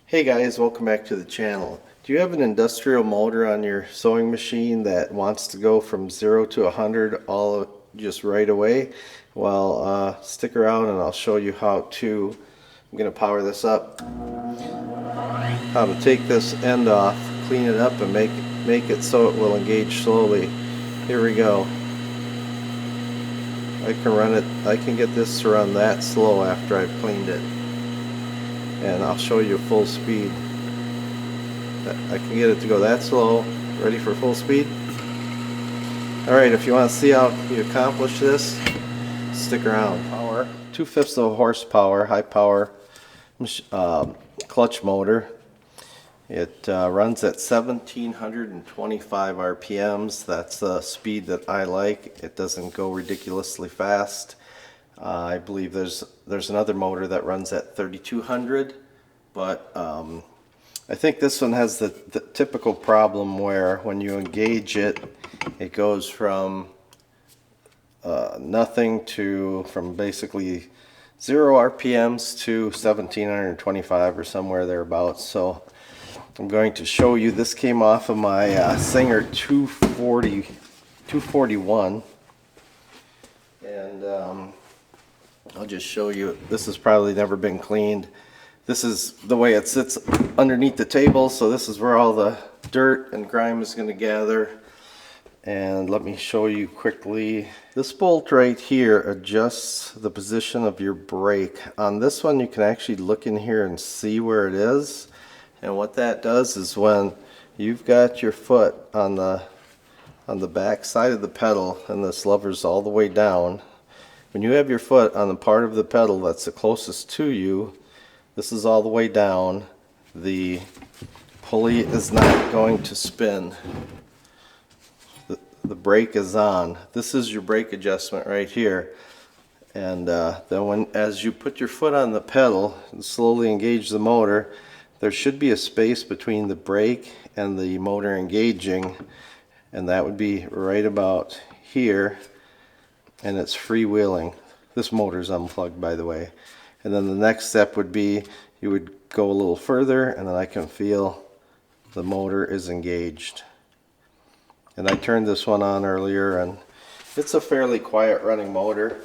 Hey guys, welcome back to the channel. Do you have an industrial motor on your sewing machine that wants to go from 0 to 100 all just right away? Well, stick around and I'll show you how to. I'm going to power this up. How to take this end off, clean it up, and make it so it will engage slowly. Here we go. I can run it. I can get this to run that slow after I've cleaned it, and I'll show you full speed. I can get it to go that slow. Ready for full speed? Alright, if you want to see how you accomplish this, stick around. Power, 2/5 of horsepower, high power clutch motor. It runs at 1725 RPMs. That's the speed that I like. It doesn't go ridiculously fast. I believe there's another motor that runs at 3200, but I think this one has the typical problem where when you engage it, it goes from nothing to, from basically 0 RPMs to 1725 or somewhere thereabouts. So I'm going to show you. This came off of my Singer 241, and I'll just show you. This has probably never been cleaned. This is the way it sits underneath the table, so this is where all the dirt and grime is going to gather. And let me show you quickly. This bolt right here adjusts the position of your brake. On this one you can actually look in here and see where it is. And what that does is when you've got your foot on the back side of the pedal and this lever's all the way down, when you have your foot on the part of the pedal that's the closest to you, this is all the way down, the pulley is not going to spin. The brake is on. This is your brake adjustment right here. And then as you put your foot on the pedal and slowly engage the motor, there should be a space between the brake and the motor engaging, and that would be right about here, and it's freewheeling. This motor's unplugged, by the way. And then the next step would be you would go a little further, and then I can feel the motor is engaged. And I turned this one on earlier, and it's a fairly quiet running motor.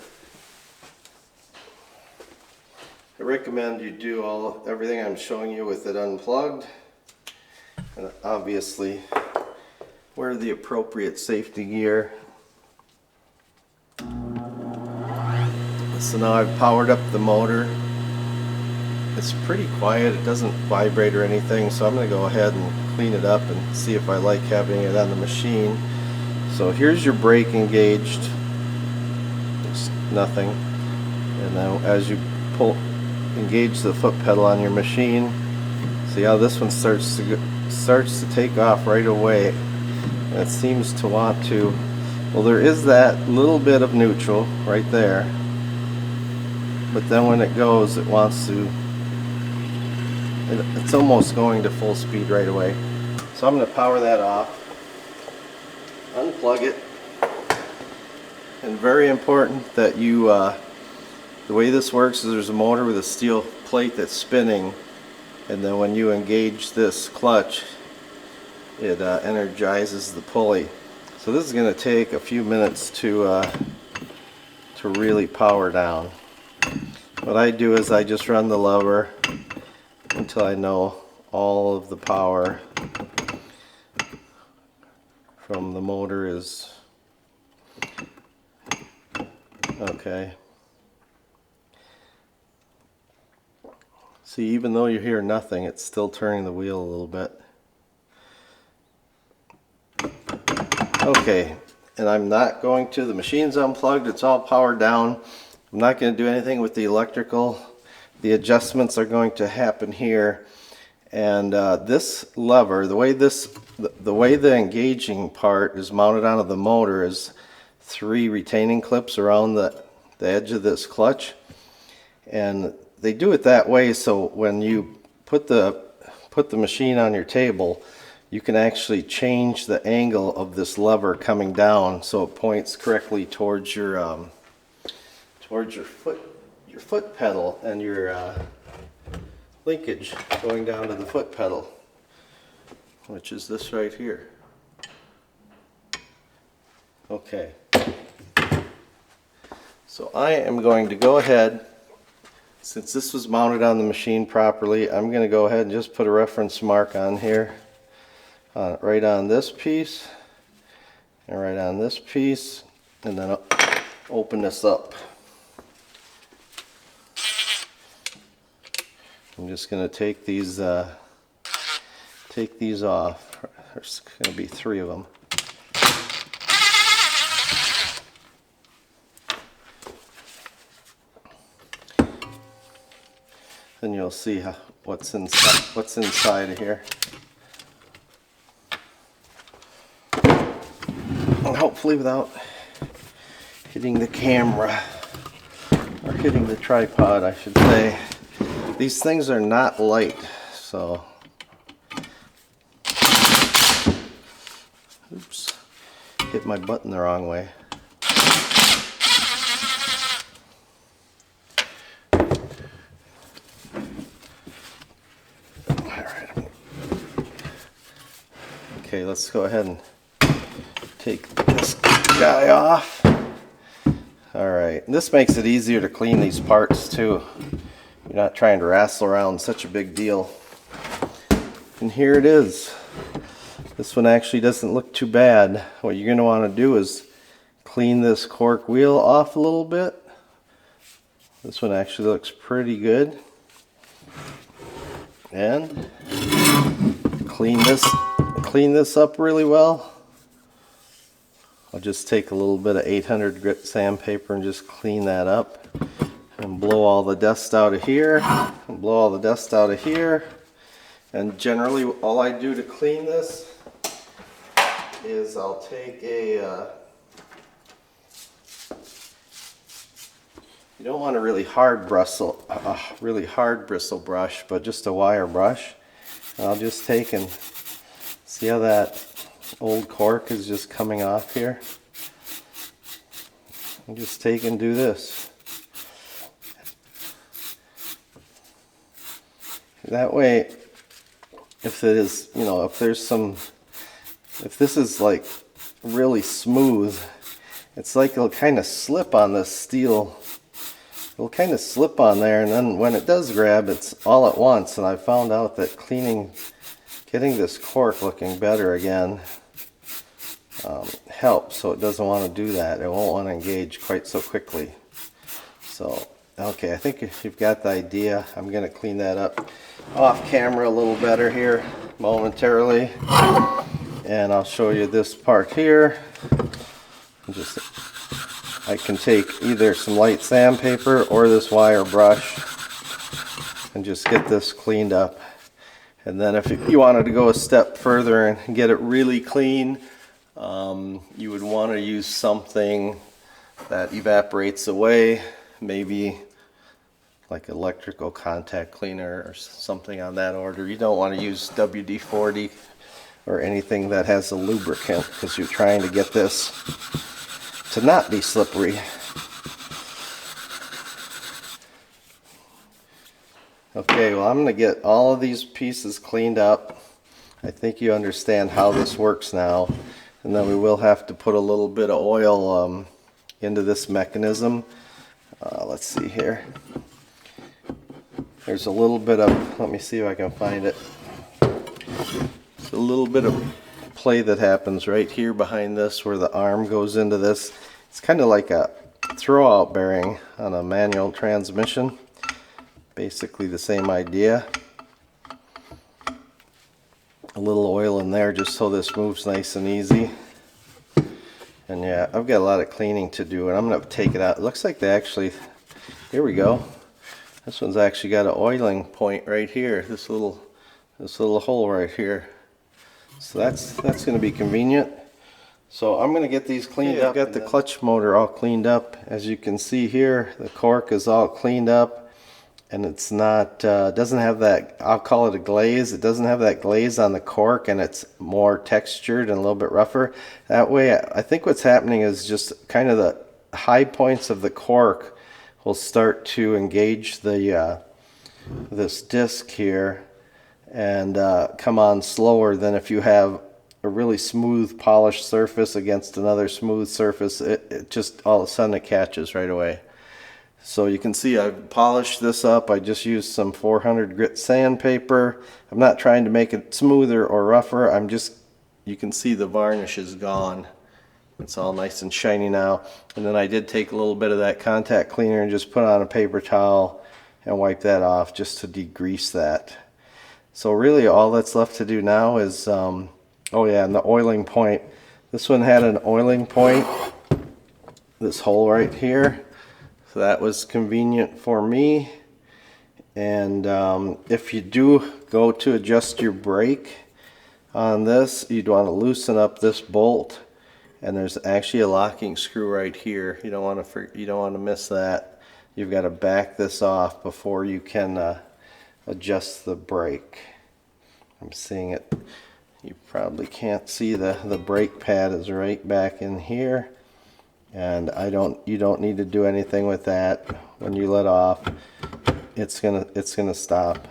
I recommend you do everything I'm showing you with it unplugged, and obviously wear the appropriate safety gear. So now I've powered up the motor. It's pretty quiet, it doesn't vibrate or anything, so I'm going to go ahead and clean it up and see if I like having it on the machine. So here's your brake engaged. It's nothing. And now as you engage the foot pedal on your machine, see how this one starts to take off right away, and it seems to want to. Well, there is that little bit of neutral right there, but then when it goes, it wants to, it's almost going to full speed right away. So I'm going to power that off, unplug it, and very important that you the way this works is there's a motor with a steel plate that's spinning, and then when you engage this clutch, it energizes the pulley. So this is going to take a few minutes to really power down. What I do is I just run the lever until I know all of the power from the motor is okay. See, even though you hear nothing, it's still turning the wheel a little bit. Okay, and I'm not going to, the machine's unplugged, it's all powered down. I'm not going to do anything with the electrical. The adjustments are going to happen here. And this lever, the way the engaging part is mounted onto the motor is 3 retaining clips around the edge of this clutch. And they do it that way so when you put the machine on your table, you can actually change the angle of this lever coming down so it points correctly towards your foot pedal and your linkage going down to the foot pedal, which is this right here. Okay, so I am going to go ahead, since this was mounted on the machine properly, I'm going to go ahead and just put a reference mark on here, right on this piece, and right on this piece, and then I'll open this up. I'm just going to take these off. There's going to be 3 of them. Then you'll see what's inside of here. And hopefully without hitting the camera, or hitting the tripod, I should say. These things are not light, so. Oops, hit my button the wrong way. Okay, let's go ahead and take this guy off. Alright, this makes it easier to clean these parts too. You're not trying to wrestle around such a big deal. And here it is. This one actually doesn't look too bad. What you're going to want to do is clean this cork wheel off a little bit. This one actually looks pretty good. And clean this up really well. I'll just take a little bit of 800 grit sandpaper and just clean that up. And blow all the dust out of here, and blow all the dust out of here. And generally all I do to clean this is I'll take a, you don't want a really hard bristle brush, but just a wire brush. And I'll just take and see how that old cork is just coming off here. And just take and do this. That way, if it is, you know, if this is like really smooth, it's like it'll kind of slip on this steel. It'll kind of slip on there, and then when it does grab, it's all at once. And I found out that getting this cork looking better again helps, so it doesn't want to do that. It won't want to engage quite so quickly. So, okay, I think if you've got the idea, I'm going to clean that up off camera a little better here momentarily. And I'll show you this part here. I can take either some light sandpaper or this wire brush and just get this cleaned up. And then if you wanted to go a step further and get it really clean, you would want to use something that evaporates away, maybe like electrical contact cleaner or something on that order. You don't want to use WD-40 or anything that has a lubricant, because you're trying to get this to not be slippery. Okay, well, I'm going to get all of these pieces cleaned up. I think you understand how this works now. And then we will have to put a little bit of oil into this mechanism. Let's see here. There's a little bit of, let me see if I can find it. There's a little bit of play that happens right here behind this where the arm goes into this. It's kind of like a throwout bearing on a manual transmission. Basically the same idea. A little oil in there just so this moves nice and easy. And yeah, I've got a lot of cleaning to do, and I'm going to take it out. It looks like they actually, here we go. This one's actually got an oiling point right here. This little hole right here. So that's going to be convenient. So I'm going to get these cleaned up. I've got the clutch motor all cleaned up. As you can see here, the cork is all cleaned up, and it's not doesn't have that, I'll call it a glaze. It doesn't have that glaze on the cork, and it's more textured and a little bit rougher. That way, I think what's happening is just kind of the high points of the cork will start to engage the this disc here and come on slower than if you have a really smooth polished surface against another smooth surface. It just all of a sudden it catches right away. So you can see I've polished this up. I just used some 400 grit sandpaper. I'm not trying to make it smoother or rougher. You can see the varnish is gone. It's all nice and shiny now. And then I did take a little bit of that contact cleaner and just put on a paper towel and wipe that off just to degrease that. So really all that's left to do now is, oh yeah, and the oiling point. This one had an oiling point, this hole right here. So that was convenient for me. And if you do go to adjust your brake on this, you'd want to loosen up this bolt. And there's actually a locking screw right here. You don't want to miss that. You've got to back this off before you can adjust the brake. I'm seeing it. You probably can't see the brake pad is right back in here. And you don't need to do anything with that. When you let off, it's gonna stop.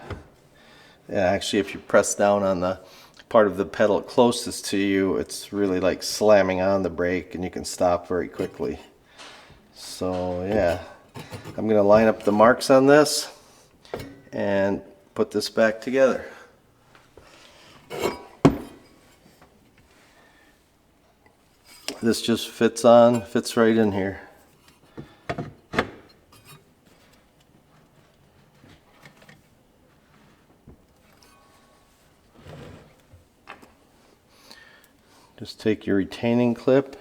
And actually, if you press down on the part of the pedal closest to you, it's really like slamming on the brake, and you can stop very quickly. So yeah, I'm gonna line up the marks on this and put this back together. This just fits right in here. Just take your retaining clip.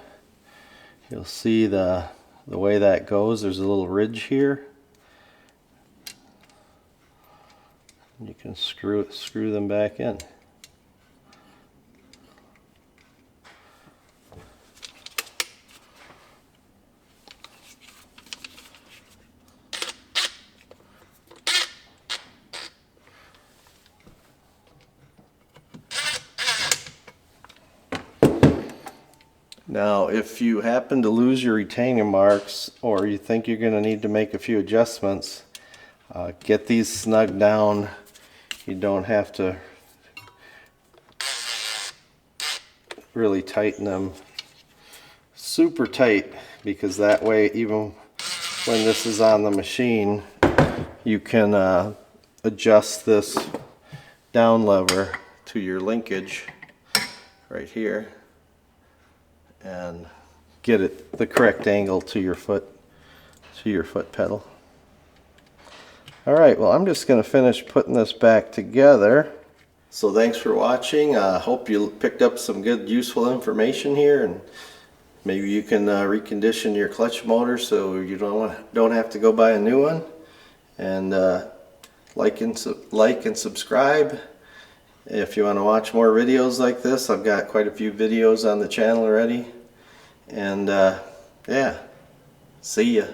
You'll see the way that goes. There's a little ridge here. You can screw them back in. Now, if you happen to lose your retaining marks or you think you're going to need to make a few adjustments, get these snug down. You don't have to really tighten them super tight, because that way, even when this is on the machine, you can adjust this down lever to your linkage right here and get it the correct angle to your foot pedal. All right, well, I'm just going to finish putting this back together. So thanks for watching. I hope you picked up some good useful information here, and maybe you can recondition your clutch motor so you don't have to go buy a new one. And like and subscribe if you want to watch more videos like this. I've got quite a few videos on the channel already. And yeah, see ya.